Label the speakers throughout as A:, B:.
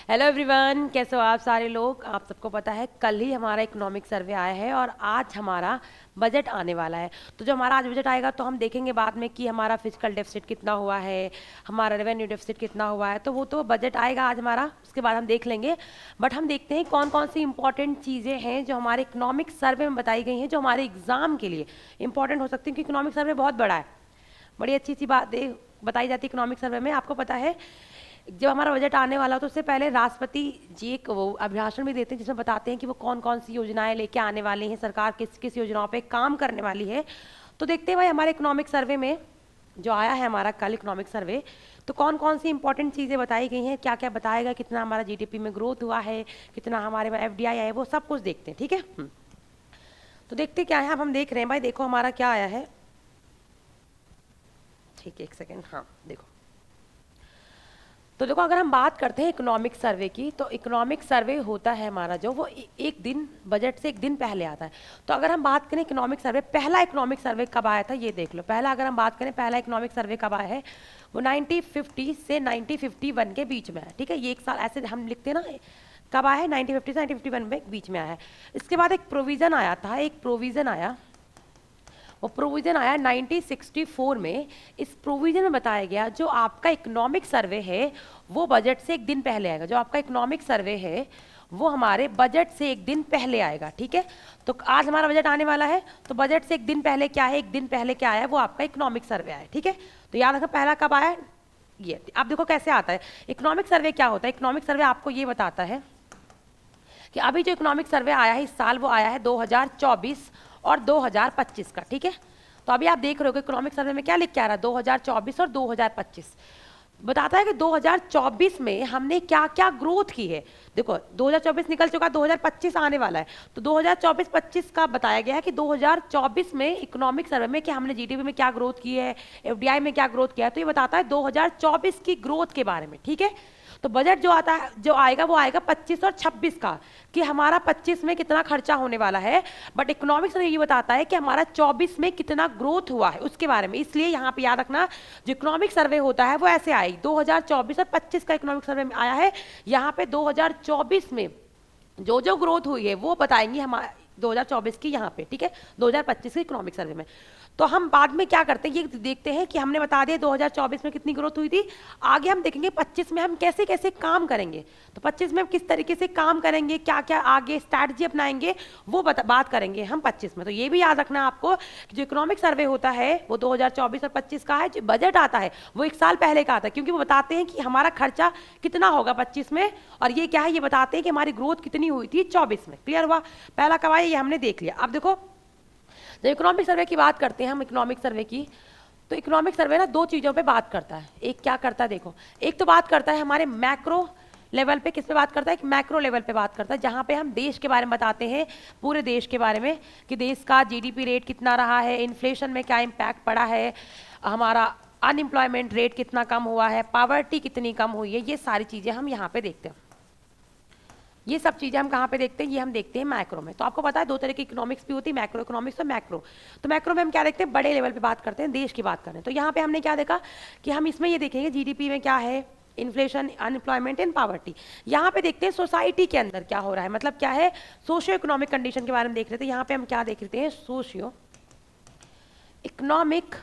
A: Hello everyone, कैसे हो आप सारे लोग। आप सबको पता है कल ही हमारा इकोनॉमिक सर्वे आया है और आज हमारा बजट आने वाला है। तो जो हमारा आज बजट आएगा तो हम देखेंगे बाद में कि हमारा फिजिकल डेफिसिट कितना हुआ है, हमारा रेवेन्यू डेफिसिट कितना हुआ है। तो वो तो बजट आएगा आज हमारा, उसके बाद हम देख लेंगे। बट हम देखते हैं कौन कौन सी इंपॉर्टेंट चीज़ें हैं जो हमारे इकोनॉमिक सर्वे में बताई गई हैं, जो हमारे एग्जाम के लिए इंपॉर्टेंट हो सकती हैं, क्योंकि इकोनॉमिक सर्वे बहुत बड़ा है। बड़ी अच्छी सी बात बताई जाती है इकोनॉमिक सर्वे में। आपको पता है जब हमारा बजट आने वाला हो तो उससे पहले राष्ट्रपति जी एक वो अभिभाषण भी देते हैं जिसमें बताते हैं कि वो कौन कौन सी योजनाएं लेके आने वाली हैं, सरकार किस किस योजनाओं पे काम करने वाली है। तो देखते हैं भाई हमारे इकोनॉमिक सर्वे में जो आया है हमारा कल इकोनॉमिक सर्वे, तो कौन कौन सी इंपॉर्टेंट चीज़ें बताई गई हैं, क्या क्या बताएगा, कितना हमारा जीडीपी में ग्रोथ हुआ है, कितना हमारे में एफडीआई आया है, वो सब कुछ देखते हैं। ठीक है, तो देखते क्या है। अब हम देख रहे हैं भाई, देखो हमारा क्या आया है। ठीक है, एक सेकेंड। हाँ देखो, तो देखो अगर हम बात करते हैं इकोनॉमिक सर्वे की, तो इकोनॉमिक सर्वे होता है हमारा जो वो एक दिन बजट से एक दिन पहले आता है। तो अगर हम बात करें इकोनॉमिक सर्वे, पहला इकोनॉमिक सर्वे कब आया था ये देख लो। पहला अगर हम बात करें पहला इकोनॉमिक सर्वे कब आया है, वो 1950 से 1951 के बीच में है। ठीक है, ये एक साल ऐसे हम लिखते हैं ना, कब आया है 1950 से 1951 में बीच में आया है। इसके बाद एक प्रोविज़न आया था, एक प्रोविज़न आया, वो प्रोविज़न आया 1964 में। इस प्रोविज़न में बताया गया जो आपका इकोनॉमिक सर्वे है वो बजट से एक दिन पहले आएगा। जो आपका इकोनॉमिक सर्वे है वो हमारे बजट से एक दिन पहले आएगा। ठीक है, तो आज हमारा बजट आने वाला है, तो बजट से एक दिन पहले क्या है, एक दिन पहले क्या आया है, वो आपका इकोनॉमिक सर्वे आया है। ठीक है, तो याद रखना पहला कब आया ये। आप देखो कैसे आता है इकोनॉमिक सर्वे। क्या होता है इकोनॉमिक सर्वे, आपको ये बताता है कि अभी जो इकोनॉमिक सर्वे आया है इस साल वो आया है 2024 और 2025 का। ठीक है, तो अभी आप देख रहे हो कि इकोनॉमिक सर्वे में क्या लिख के आ रहा है, 2024 और 2025 बताता है कि 2024 में हमने क्या क्या ग्रोथ की है। देखो 2024 निकल चुका, 2025 आने वाला है, तो 2024-25 का बताया गया है कि 2024 में इकोनॉमिक सर्वे में कि हमने जीडीपी में क्या ग्रोथ की है, एफडीआई में क्या ग्रोथ किया है। तो ये बताता है 2024 की ग्रोथ के बारे में। ठीक है, तो बजट जो आता है जो आएगा वो आएगा 25 और 26 का, कि हमारा 25 में कितना खर्चा होने वाला है। बट इकोनॉमिक्स में ये बताता है कि हमारा 24 में कितना ग्रोथ हुआ है उसके बारे में। इसलिए यहाँ पे याद रखना जो इकोनॉमिक सर्वे होता है वो ऐसे आएगी, 2024 और 25 का इकोनॉमिक सर्वे में आया है। यहाँ पे 2024 में जो जो ग्रोथ हुई है वो बताएंगे हमारे 2024 की यहाँ पे। ठीक है, 2025 के इकोनॉमिक सर्वे में। तो हम बाद में क्या करते हैं ये देखते हैं कि हमने बता दिया 2024 में कितनी ग्रोथ हुई थी। आगे हम देखेंगे 25 में हम कैसे कैसे काम करेंगे, तो 25 में हम किस तरीके से काम करेंगे, क्या क्या आगे स्ट्रैटेजी अपनाएंगे, वो बात करेंगे हम 25 में। तो ये भी याद रखना आपको कि जो इकोनॉमिक सर्वे होता है वो 2024 और 25 का है। जो बजट आता है वो एक साल पहले का आता है, क्योंकि वो बताते हैं कि हमारा खर्चा कितना होगा 25 में, और ये क्या है ये बताते हैं कि हमारी ग्रोथ कितनी हुई थी 24 में। क्लियर हुआ, पहला कब आया ये हमने देख लिया। अब देखो जब इकोनॉमिक सर्वे की बात करते हैं हम इकोनॉमिक सर्वे की, तो इकोनॉमिक सर्वे ना दो चीज़ों पे बात करता है। एक क्या करता है देखो, एक तो बात करता है हमारे मैक्रो लेवल पे, किस पे बात करता है, मैक्रो लेवल पे बात करता है, जहाँ पे हम देश के बारे में बताते हैं, पूरे देश के बारे में कि देश का जीडीपी रेट कितना रहा है, इन्फ्लेशन में क्या इम्पैक्ट पड़ा है, हमारा अनएम्प्लॉयमेंट रेट कितना कम हुआ है, पावर्टी कितनी कम हुई है, ये सारी चीज़ें हम यहाँ पे देखते हैं। ये सब चीज़ें हम कहाँ पे देखते हैं, ये हम देखते हैं मैक्रो में। तो आपको पता है दो तरह की इकोनॉमिक्स भी होती है, मैक्रो इकोनॉमिक्स और मैक्रो। तो मैक्रो में हम क्या देखते हैं, बड़े लेवल पे बात करते हैं, देश की बात करें। तो यहाँ पे हमने क्या देखा कि हम इसमें ये देखेंगे जीडीपी में क्या है, इन्फ्लेशन, अनएम्प्लॉयमेंट एंड पावर्टी। यहाँ पे देखते हैं सोसाइटी के अंदर क्या हो रहा है, मतलब क्या है सोशियो इकोनॉमिक कंडीशन के बारे में देख रहे थे। यहाँ पे हम क्या देख रहे हैं, सोशियो इकोनॉमिक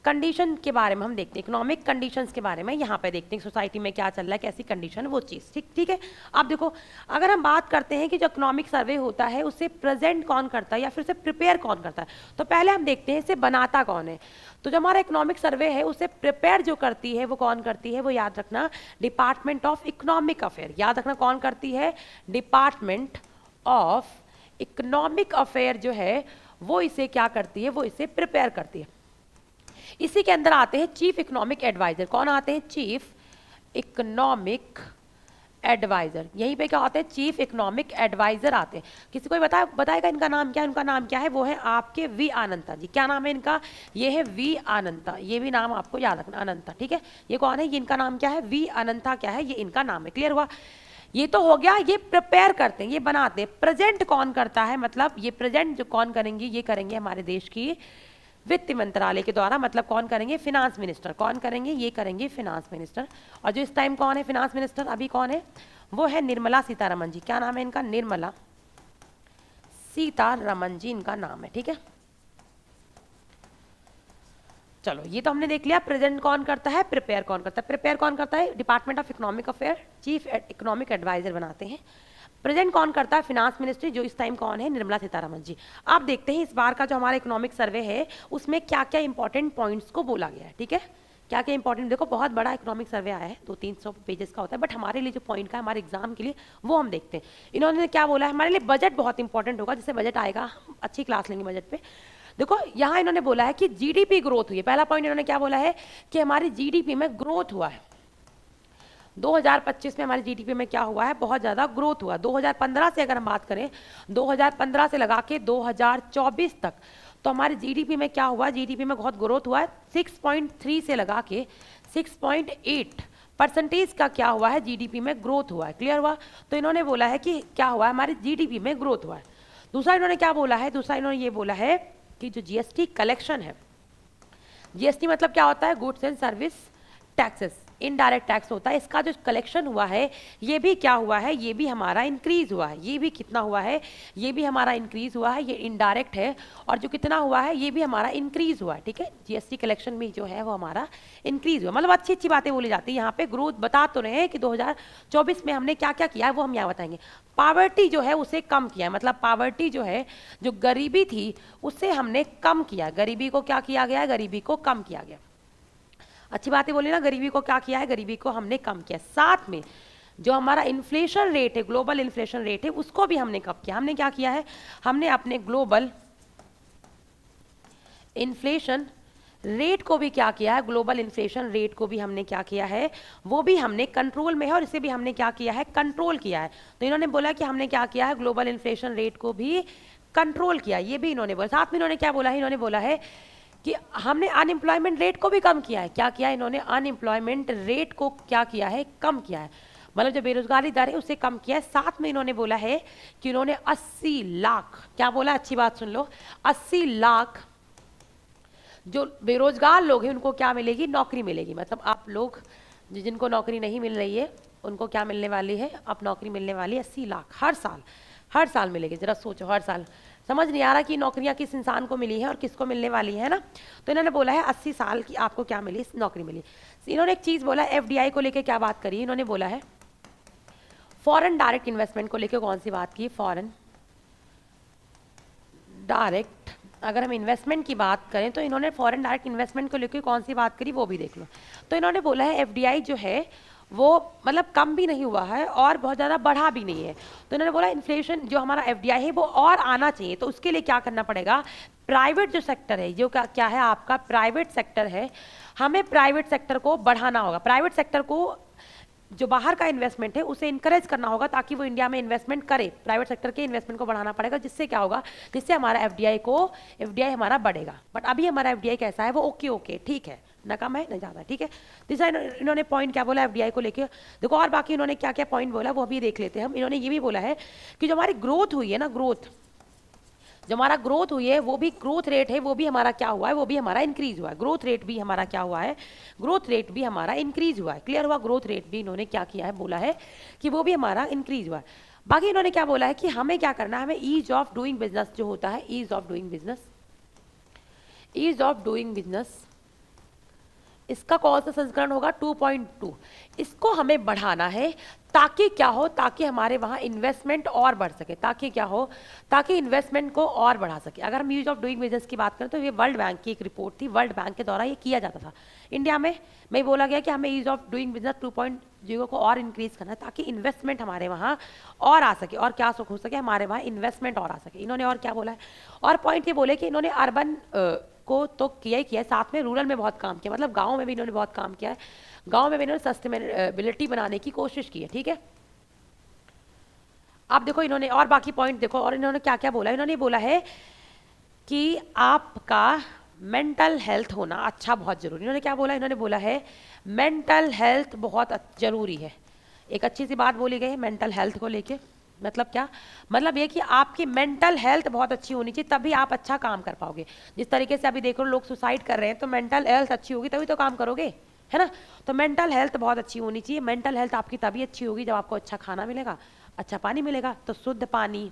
A: कंडीशन के बारे में हम देखते हैं, इकोनॉमिक कंडीशंस के बारे में यहाँ पे देखते हैं सोसाइटी में क्या चल रहा है, कैसी कंडीशन, वो चीज़। ठीक है, आप देखो अगर हम बात करते हैं कि जो इकोनॉमिक सर्वे होता है उसे प्रेजेंट कौन करता है या फिर उसे प्रिपेयर कौन करता है, तो पहले हम देखते हैं इसे बनाता कौन है। तो जो हमारा इकोनॉमिक सर्वे है उसे प्रिपेयर जो करती है वो कौन करती है, वो याद रखना डिपार्टमेंट ऑफ इकोनॉमिक अफेयर। याद रखना कौन करती है, डिपार्टमेंट ऑफ इकोनॉमिक अफेयर जो है वो इसे क्या करती है, वो इसे प्रिपेयर करती है। इसी के अंदर आते हैं चीफ इकोनॉमिक एडवाइजर। कौन आते हैं, चीफ इकोनॉमिक एडवाइजर। यहीं पे क्या होते हैं, चीफ इकोनॉमिक एडवाइजर आते हैं। किसी को बताएगा इनका नाम क्या है, उनका नाम क्या है, वो है आपके वी अनंता जी। क्या नाम है इनका, ये है वी अनंता। ये भी नाम आपको याद रखना, अनंता। ठीक है, ये कौन है, ये इनका नाम क्या है, वी अनंता क्या है, ये इनका नाम है। क्लियर हुआ, ये तो हो गया, ये प्रिपेयर करते हैं, ये बनाते हैं। प्रेजेंट कौन करता है, मतलब ये प्रेजेंट जो कौन करेंगे, ये करेंगे हमारे देश की वित्त मंत्रालय के द्वारा, मतलब कौन करेंगे, फिनांस मिनिस्टर। कौन करेंगे, ये करेंगे फिनांस मिनिस्टर। और जो इस टाइम कौन है फिनांस मिनिस्टर अभी कौन है, वो है निर्मला सीतारमन जी। क्या नाम है इनका, निर्मला सीतारमन जी इनका नाम है, ठीक है। चलो ये तो हमने देख लिया। प्रेजेंट कौन करता है, प्रिपेयर कौन करता है। प्रिपेयर कौन करता है, department of economic affair, chief economic adviser बनाते हैं। प्रेजेंट कौन करता है, फिनांस मिनिस्ट्री, जो इस टाइम कौन है, निर्मला सीतारमन जी। आप देखते हैं इस बार का जो हमारा इकोनॉमिक सर्वे है उसमें क्या क्या इंपॉर्टेंट पॉइंट्स को बोला गया है, ठीक है। क्या क्या इंपॉर्टेंट, देखो बहुत बड़ा इकोनॉमिक सर्वे आया है, 200-300 पेजेस का होता है, बट हमारे लिए जो पॉइंट का है हमारे एग्जाम के लिए वो हम देखते हैं। इन्होंने क्या बोला है, हमारे लिए बजट बहुत इंपॉर्टेंट होगा, जैसे बजट आएगा हम अच्छी क्लास लेंगे बजट पे। देखो यहाँ इन्होंने बोला है कि जीडीपी ग्रोथ हुई है। पहला पॉइंट इन्होंने क्या बोला है कि हमारी जीडीपी में ग्रोथ हुआ है। 2025 में हमारी जीडीपी में क्या हुआ है, बहुत ज़्यादा ग्रोथ हुआ। 2015 से अगर हम बात करें, 2015 से लगा के 2024 तक, तो हमारी जीडीपी में क्या हुआ, जीडीपी में बहुत ग्रोथ हुआ है। 6.3 से लगा के 6.8% का क्या हुआ है, जीडीपी में ग्रोथ हुआ है। क्लियर हुआ। तो इन्होंने बोला है कि क्या हुआ है, हमारी जीडीपी में ग्रोथ हुआ है। दूसरा इन्होंने क्या बोला है, दूसरा इन्होंने ये बोला है कि जो जीएसटी कलेक्शन है, जीएसटी मतलब क्या होता है, goods and service taxes, indirect tax होता है, इसका जो कलेक्शन हुआ है ये भी क्या हुआ है, ये भी हमारा इंक्रीज हुआ है। ये भी कितना हुआ है, ये भी हमारा इंक्रीज हुआ है, ये इनडायरेक्ट है। और जो कितना हुआ है ये भी हमारा इंक्रीज हुआ है, ठीक है। जीएसटी कलेक्शन में जो है वो हमारा इंक्रीज हुआ, मतलब अच्छी अच्छी बातें बोली जाती है यहाँ पे। ग्रोथ बता तो रहे हैं कि 2024 में हमने क्या क्या किया है वो हम यहाँ बताएंगे। पावर्टी जो है उसे कम किया है, मतलब पावर्टी जो है, जो गरीबी थी उससे हमने कम किया। गरीबी को क्या किया गया है, गरीबी को कम किया गया। अच्छी बातें बोली ना, गरीबी को क्या किया है, गरीबी को हमने कम किया। साथ में जो हमारा इन्फ्लेशन रेट है, ग्लोबल इन्फ्लेशन रेट है, उसको भी हमने कम किया। हमने क्या किया है, हमने अपने ग्लोबल इन्फ्लेशन रेट को भी क्या किया है, ग्लोबल इन्फ्लेशन रेट को भी हमने क्या किया है, वो भी हमने कंट्रोल में है, और इसे भी हमने क्या किया है, कंट्रोल किया है। तो इन्होंने बोला कि हमने क्या किया है, ग्लोबल इन्फ्लेशन रेट को भी कंट्रोल किया, ये भी इन्होंने बोला। साथ में इन्होंने क्या बोला है, इन्होंने बोला है कि हमने अनएम्प्लॉयमेंट रेट को भी कम किया है। क्या किया है इन्होंने, अनएम्प्लॉयमेंट रेट को क्या किया है, कम किया है, मतलब जो बेरोजगारी दर है उसे कम किया है। साथ में इन्होंने बोला है कि इन्होंने 80 लाख, क्या बोला, अच्छी बात सुन लो, 80 लाख जो बेरोजगार लोग हैं उनको क्या मिलेगी, नौकरी मिलेगी। मतलब आप लोग जिनको नौकरी नहीं मिल रही है उनको क्या मिलने वाली है, अब नौकरी मिलने वाली है 80 लाख हर साल, हर साल मिलेगी। जरा सोचो, हर साल। समझ नहीं आ रहा कि नौकरियां किस इंसान को मिली है और किसको मिलने वाली है ना। तो इन्होंने बोला है 80 साल की आपको क्या मिली, नौकरी मिली। इन्होंने एक चीज़ बोला, एफडीआई को लेकर क्या बात करी, इन्होंने बोला है फॉरेन डायरेक्ट इन्वेस्टमेंट को लेकर कौन सी बात की, फॉरेन डायरेक्ट, अगर हम इन्वेस्टमेंट की बात करें तो इन्होंने फॉरेन डायरेक्ट इन्वेस्टमेंट को लेकर कौन सी बात करी वो भी देख लो। तो इन्होंने बोला है एफडीआई जो है वो मतलब कम भी नहीं हुआ है और बहुत ज़्यादा बढ़ा भी नहीं है। तो इन्होंने बोला इन्फ्लेशन जो हमारा एफडीआई है वो और आना चाहिए, तो उसके लिए क्या करना पड़ेगा, प्राइवेट जो सेक्टर है, जो क्या है आपका प्राइवेट सेक्टर है, हमें प्राइवेट सेक्टर को बढ़ाना होगा। प्राइवेट सेक्टर को जो बाहर का इन्वेस्टमेंट है उसे इंकरेज करना होगा ताकि वो इंडिया में इन्वेस्टमेंट करे। प्राइवेट सेक्टर के इन्वेस्टमेंट को बढ़ाना पड़ेगा, जिससे क्या होगा, जिससे हमारा एफडीआई हमारा बढ़ेगा। बट अभी हमारा एफडीआई कैसा है, वो ओके ठीक है, ना कम है ना ज़्यादा, ठीक है। तीसरा इन्होंने पॉइंट क्या बोला एफडीआई को लेकर, देखो और बाकी इन्होंने क्या क्या पॉइंट बोला वो अभी देख लेते हैं हम। इन्होंने ये भी बोला है कि जो हमारी ग्रोथ हुई है ना, ग्रोथ जो हमारा ग्रोथ हुई है वो भी ग्रोथ रेट है, वो भी हमारा क्या हुआ है, वो भी हमारा इंक्रीज हुआ है। ग्रोथ रेट भी हमारा क्या हुआ है, ग्रोथ रेट भी हमारा इंक्रीज हुआ है। क्लियर हुआ, ग्रोथ रेट भी इन्होंने क्या किया है, बोला है कि वो भी हमारा इंक्रीज हुआ है। बाकी इन्होंने क्या बोला है कि हमें क्या करना है, हमें ईज ऑफ डूइंग बिजनेस जो होता है, ease of doing business, ease of doing business, इसका कौन सा संस्करण होगा, 2.2, इसको हमें बढ़ाना है ताकि क्या हो, ताकि हमारे वहाँ इन्वेस्टमेंट और बढ़ सके, ताकि क्या हो, ताकि इन्वेस्टमेंट को और बढ़ा सके। अगर हम यूज ऑफ डूइंग बिजनेस की बात करें तो ये वर्ल्ड बैंक की एक रिपोर्ट थी, वर्ल्ड बैंक के द्वारा ये किया जाता था। इंडिया में बोला गया कि हमें ईज ऑफ डूइंग बिजनेस 2.0 को और इंक्रीज करना है ताकि इन्वेस्टमेंट हमारे वहाँ और आ सके, और क्या हो सके, हमारे वहाँ इन्वेस्टमेंट और आ सके। इन्होंने और क्या बोला है, और पॉइंट ये बोले कि इन्होंने अर्बन को तो किया ही किया है, साथ में रूरल में बहुत काम किया, मतलब गाँव में भी इन्होंने बहुत काम किया है, गाँव में भी इन्होंने सस्टेनेबिलिटी बनाने की कोशिश की है, ठीक है। आप देखो इन्होंने और बाकी पॉइंट देखो, और इन्होंने क्या क्या बोला, इन्होंने बोला है कि आपका मेंटल हेल्थ होना अच्छा बहुत जरूरी। इन्होंने क्या बोला, इन्होंने बोला है मेंटल हेल्थ बहुत जरूरी है। एक अच्छी सी बात बोली गई है मेंटल हेल्थ को लेके। मतलब क्या, मतलब ये कि आपकी मेंटल हेल्थ बहुत अच्छी होनी चाहिए, तभी आप अच्छा काम कर पाओगे। जिस तरीके से अभी देखो लोग सुसाइड कर रहे हैं, तो मेंटल हेल्थ अच्छी होगी तभी तो काम करोगे, है ना। तो मेंटल हेल्थ बहुत अच्छी होनी चाहिए। मेंटल हेल्थ आपकी तभी अच्छी होगी जब आपको अच्छा खाना मिलेगा, अच्छा पानी मिलेगा। तो शुद्ध पानी,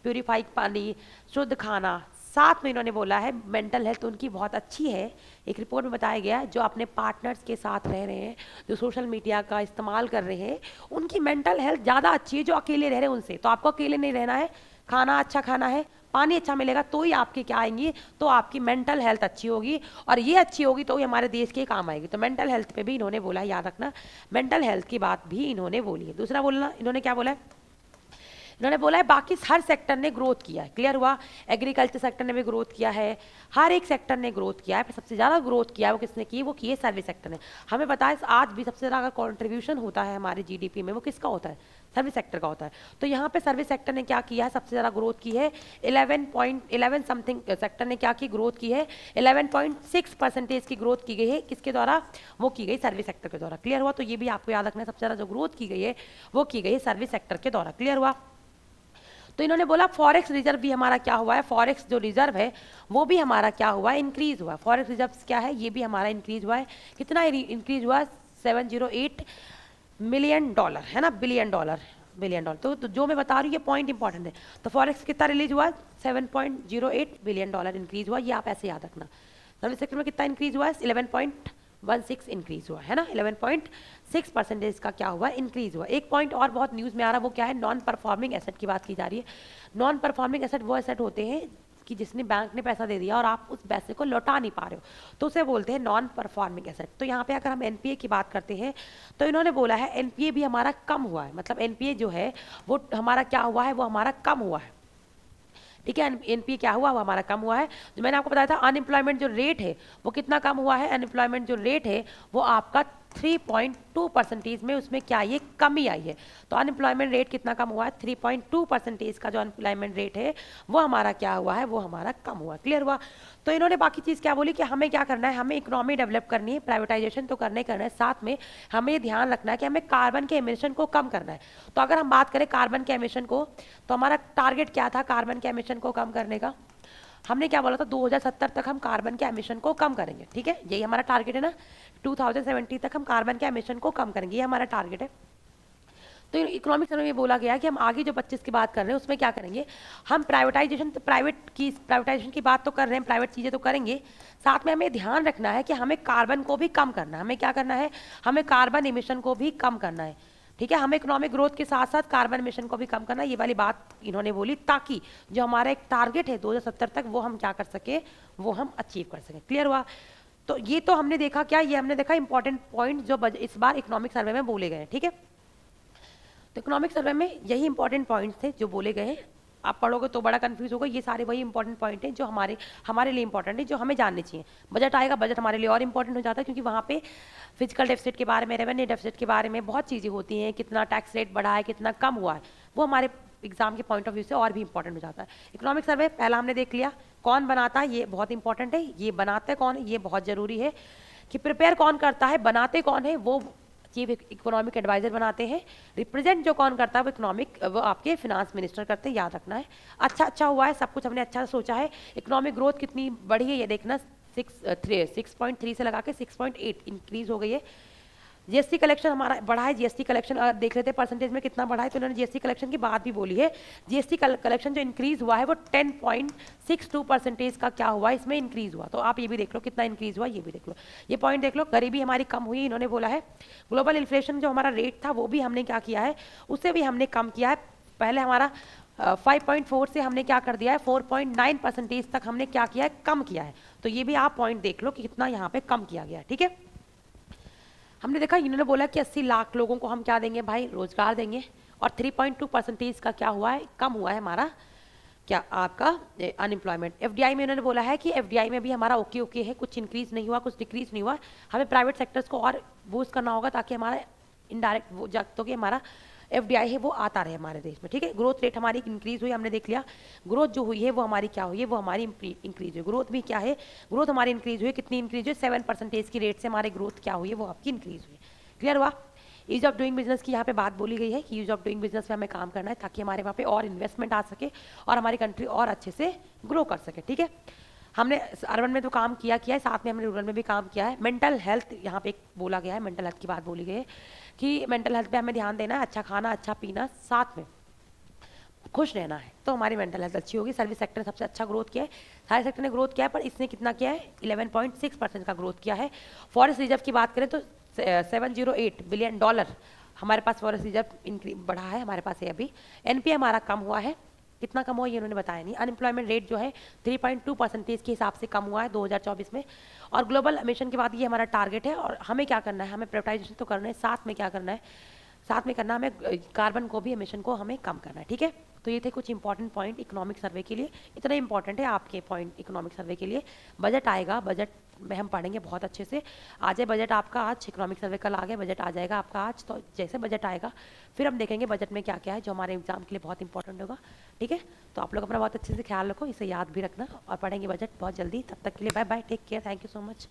A: प्यूरिफाइड पानी, शुद्ध खाना, साथ में इन्होंने बोला है मेंटल हेल्थ उनकी बहुत अच्छी है। एक रिपोर्ट में बताया गया है जो अपने पार्टनर्स के साथ रह रहे हैं, जो सोशल मीडिया का इस्तेमाल कर रहे हैं, उनकी मेंटल हेल्थ ज़्यादा अच्छी है जो अकेले रह रहे हैं उनसे। तो आपको अकेले नहीं रहना है, खाना अच्छा खाना है, पानी अच्छा मिलेगा, तो ही आपकी क्या आएंगी, तो आपकी मेंटल हेल्थ अच्छी होगी, और ये अच्छी होगी तो ही हमारे देश के काम आएगी। तो मेंटल हेल्थ पे भी इन्होंने बोला है, याद रखना मेंटल हेल्थ की बात भी इन्होंने बोली है। दूसरा बोलना इन्होंने क्या बोला है, इन्होंने बोला है बाकी हर सेक्टर ने ग्रोथ किया है। क्लियर हुआ, एग्रीकल्चर सेक्टर ने भी ग्रोथ किया है, हर एक सेक्टर ने ग्रोथ किया है, पर सबसे ज़्यादा ग्रोथ किया है वो किसने की, वो की है सर्विस सेक्टर ने। हमें पता है आज भी सबसे ज़्यादा कॉन्ट्रीब्यूशन होता है हमारे जीडीपी में, वो किसका होता है, सर्विस सेक्टर का होता है। तो यहाँ पे सर्विस सेक्टर ने क्या किया है, सबसे ज़्यादा ग्रोथ की है। 11 समथिंग सेक्टर ने क्या की, ग्रोथ की है। 11.6% की ग्रोथ की गई है, किसके द्वारा, वो की गई सर्विस सेक्टर के द्वारा। क्लियर हुआ, तो ये भी आपको याद रखना है, सबसे ज़्यादा जो ग्रोथ की गई है वो की गई है सर्विस सेक्टर के द्वारा। क्लियर हुआ। तो इन्होंने बोला फॉरेक्स रिजर्व भी हमारा क्या हुआ है, फॉरेक्स जो रिजर्व है वो भी हमारा क्या हुआ है, इंक्रीज हुआ है। फॉरेक्स रिजर्व क्या है, ये भी हमारा इंक्रीज हुआ है। कितना इंक्रीज हुआ, $708 मिलियन, है ना, $बिलियन, बिलियन डॉलर। तो जो मैं बता रही हूँ ये पॉइंट इंपॉर्टेंट है। तो फॉरेक्स कितना रिलीज हुआ, $7.08 बिलियन इंक्रीज हुआ, ये आप ऐसे याद रखना। सर्विस सेक्टर में कितना इंक्रीज हुआ है, 11.16 इंक्रीज हुआ है ना, 11.6% का क्या हुआ, इंक्रीज हुआ। एक पॉइंट और बहुत न्यूज़ में आ रहा है, वो क्या है, नॉन परफॉर्मिंग एसेट की बात की जा रही है। नॉन परफॉर्मिंग एसेट वो एसेट होते हैं कि जिसने बैंक ने पैसा दे दिया और आप उस पैसे को लौटा नहीं पा रहे हो, तो उसे बोलते हैं नॉन परफॉर्मिंग एसेट। तो यहाँ पे अगर हम एनपीए की बात करते हैं तो इन्होंने बोला है एनपीए भी हमारा कम हुआ है, मतलब एनपीए जो है वो हमारा क्या हुआ है, वो हमारा कम हुआ है। ठीक है, एनपीए क्या हुआ, वो हमारा कम हुआ है। जो मैंने आपको बताया था अनएम्प्लॉयमेंट जो रेट है वो कितना कम हुआ है, अनएम्प्लॉयमेंट जो रेट है वो आपका 3.2% में, उसमें क्या ये कमी आई है। तो अनएम्प्लॉयमेंट रेट कितना कम हुआ है, 3.2% का जो अनएम्प्लॉयमेंट रेट है वो हमारा क्या हुआ है, वो हमारा कम हुआ। क्लियर हुआ। तो इन्होंने बाकी चीज़ क्या बोली कि हमें क्या करना है, हमें इकोनॉमी डेवलप करनी है, प्राइवेटाइजेशन तो करना है, साथ में हमें ये ध्यान रखना है कि हमें कार्बन के एमिशन को कम करना है। तो अगर हम बात करें कार्बन के एमिशन को, तो हमारा टारगेट क्या था कार्बन के एमिशन को कम करने का, हमने क्या बोला था 2070 तक हम कार्बन के एमिशन को कम करेंगे। ठीक है, यही हमारा टारगेट है ना, 2070 तक हम कार्बन के एमिशन को कम करेंगे, ये हमारा टारगेट है। तो इकोनॉमिक सर्वे में बोला गया है कि हम आगे जो 25 की बात कर रहे हैं उसमें क्या करेंगे, हम प्राइवेटाइजेशन, तो प्राइवेटाइजेशन की बात तो कर रहे हैं, प्राइवेट चीज़ें तो करेंगे, साथ में हमें ध्यान रखना है कि हमें कार्बन को भी कम करना है। हमें क्या करना है, हमें कार्बन इमिशन को भी कम करना है। ठीक है, हमें इकोनॉमिक ग्रोथ के साथ साथ कार्बन इमिशन को भी कम करना है, ये वाली बात इन्होंने बोली, ताकि जो हमारा एक टारगेट है 2070 तक वो हम क्या कर सके, वो हम अचीव कर सकें। क्लियर हुआ। तो ये तो हमने देखा क्या, ये हमने देखा इंपॉर्टेंट पॉइंट जो इस बार इकोनॉमिक सर्वे में बोले गए। ठीक है, तो इकोनॉमिक सर्वे में यही इंपॉर्टेंट पॉइंट्स थे जो बोले गए हैं। आप पढ़ोगे तो बड़ा कंफ्यूज होगा, ये सारे वही इंपॉर्टेंट पॉइंट हैं जो हमारे लिए इंपॉर्टेंट है, जो हमें जानने चाहिए। बजट आएगा, बजट हमारे लिए और इंपॉर्टेंट हो जाता है, क्योंकि वहाँ पे फिजिकल डेफिसिट के बारे में, रेवेन्यू डेफिसिट के बारे में बहुत चीज़ें होती हैं, कितना टैक्स रेट बढ़ा है, कितना कम हुआ है, वो हमारे एग्जाम के पॉइंट ऑफ व्यू से और भी इंपॉर्टेंट हो जाता है। इकोनॉमिक सर्वे पहला हमने देख लिया, कौन बनाता है ये बहुत इंपॉर्टेंट है, ये बनाते कौन है ये बहुत ज़रूरी है, कि प्रिपेयर कौन करता है, बनाते कौन है, वो चीफ इकोनॉमिक एडवाइजर बनाते हैं, रिप्रेजेंट जो कौन करता है वो आपके फिनांस मिनिस्टर करते हैं, याद रखना है। अच्छा हुआ है, सब कुछ हमने अच्छा सोचा है। इकोनॉमिक ग्रोथ कितनी बढ़ी है ये देखना, 6.3 से लगा के 6.8 इंक्रीज हो गई है। जीएसटी कलेक्शन हमारा बढ़ा है, जीएसटी कलेक्शन देख लेते हैं परसेंटेज में कितना बढ़ा है, तो उन्होंने जीएसटी कलेक्शन की बात भी बोली है। जीएसटी कलेक्शन जो इंक्रीज हुआ है वो 10.62% का क्या हुआ, इसमें इंक्रीज हुआ। तो आप ये भी देख लो कितना इंक्रीज हुआ, ये भी देख लो, ये पॉइंट देख लो। गरीबी हमारी कम हुई, इन्होंने बोला है। ग्लोबल इन्फ्लेशन जो हमारा रेट था वो भी हमने क्या किया है, उसे भी हमने कम किया है। पहले हमारा 5.4 से हमने क्या कर दिया है, 4.9% तक हमने क्या किया है, कम किया है। तो ये भी आप पॉइंट देख लो कि कितना यहाँ पे कम किया गया है। ठीक है, हमने देखा इन्होंने बोला कि 80 लाख लोगों को हम क्या देंगे भाई, रोजगार देंगे, और 3.2% का क्या हुआ है, कम हुआ है हमारा क्या आपका अनएम्प्लॉयमेंट। एफडीआई में इन्होंने बोला है कि एफडीआई में भी हमारा ओके है, कुछ इंक्रीज नहीं हुआ, कुछ डिक्रीज नहीं हुआ। हमें प्राइवेट सेक्टर्स को और बूस्ट करना होगा ताकि हमारा इनडायरेक्ट वो तो कि हमारा एफडीआई है वो आता रहे हमारे देश में। ठीक है, ग्रोथ रेट हमारी इंक्रीज हुई, हमने देख लिया। ग्रोथ जो हुई है वो हमारी क्या हुई है, वो हमारी इंक्रीज हुई। ग्रोथ भी क्या है, ग्रोथ हमारी इंक्रीज हुई, कितनी इंक्रीज हुई, 7% की रेट से हमारी ग्रोथ क्या हुई है, वो आपकी इंक्रीज हुई। क्लियर हुआ। ईज ऑफ डूइंग बिजनेस की यहाँ पे बात बोली गई है कि ईज ऑफ डूइंग बिजनेस में हमें काम करना है ताकि हमारे वहाँ पे और इन्वेस्टमेंट आ सके और हमारी कंट्री और अच्छे से ग्रो कर सके, ठीक है। हमने अर्बन में तो काम किया है, साथ में हमने रूरल में भी काम किया है। मेंटल हेल्थ यहाँ पे एक बोला गया है, मेंटल हेल्थ की बात बोली गई है कि मेंटल हेल्थ पे हमें ध्यान देना है, अच्छा खाना, अच्छा पीना, साथ में खुश रहना है, तो हमारी मेंटल हेल्थ अच्छी होगी। सर्विस सेक्टर ने सबसे अच्छा ग्रोथ किया है, सारे सेक्टर ने ग्रोथ किया है, पर इसने कितना किया है, 11.6% का ग्रोथ किया है। फॉरेस्ट रिजर्व की बात करें तो $708 बिलियन हमारे पास फॉरेस्ट रिजर्व इंक्रीज बढ़ा है हमारे पास है अभी। एनपीए हमारा कम हुआ है, कितना कम हुआ ये उन्होंने बताया नहीं। अनएम्प्लॉयमेंट रेट जो है 3.2% के हिसाब से कम हुआ है 2024 में। और ग्लोबल मिशन के बाद ये हमारा टारगेट है, और हमें क्या करना है, हमें प्राइवेटाइजेशन तो करना है, साथ में क्या करना है, साथ में करना हमें कार्बन को भी, एमिशन को हमें कम करना है, ठीक है। तो ये थे कुछ इंपॉर्टेंट पॉइंट इकोनॉमिक सर्वे के लिए, इतना इंपॉर्टेंट है आपके पॉइंट इकोनॉमिक सर्वे के लिए। बजट आएगा, बजट में हम पढ़ेंगे बहुत अच्छे से। आज है बजट आपका, आज इकोनॉमिक सर्वे कल आ गया, बजट आ जाएगा आपका आज। तो जैसे बजट आएगा फिर हम देखेंगे बजट में क्या क्या है जो हमारे एग्जाम के लिए बहुत इंपॉर्टेंट होगा, ठीक है। तो आप लोग अपना बहुत अच्छे से ख्याल रखो, इसे याद भी रखना, और पढ़ेंगे बजट बहुत जल्दी। तब तक के लिए bye bye, take care, thank you so much.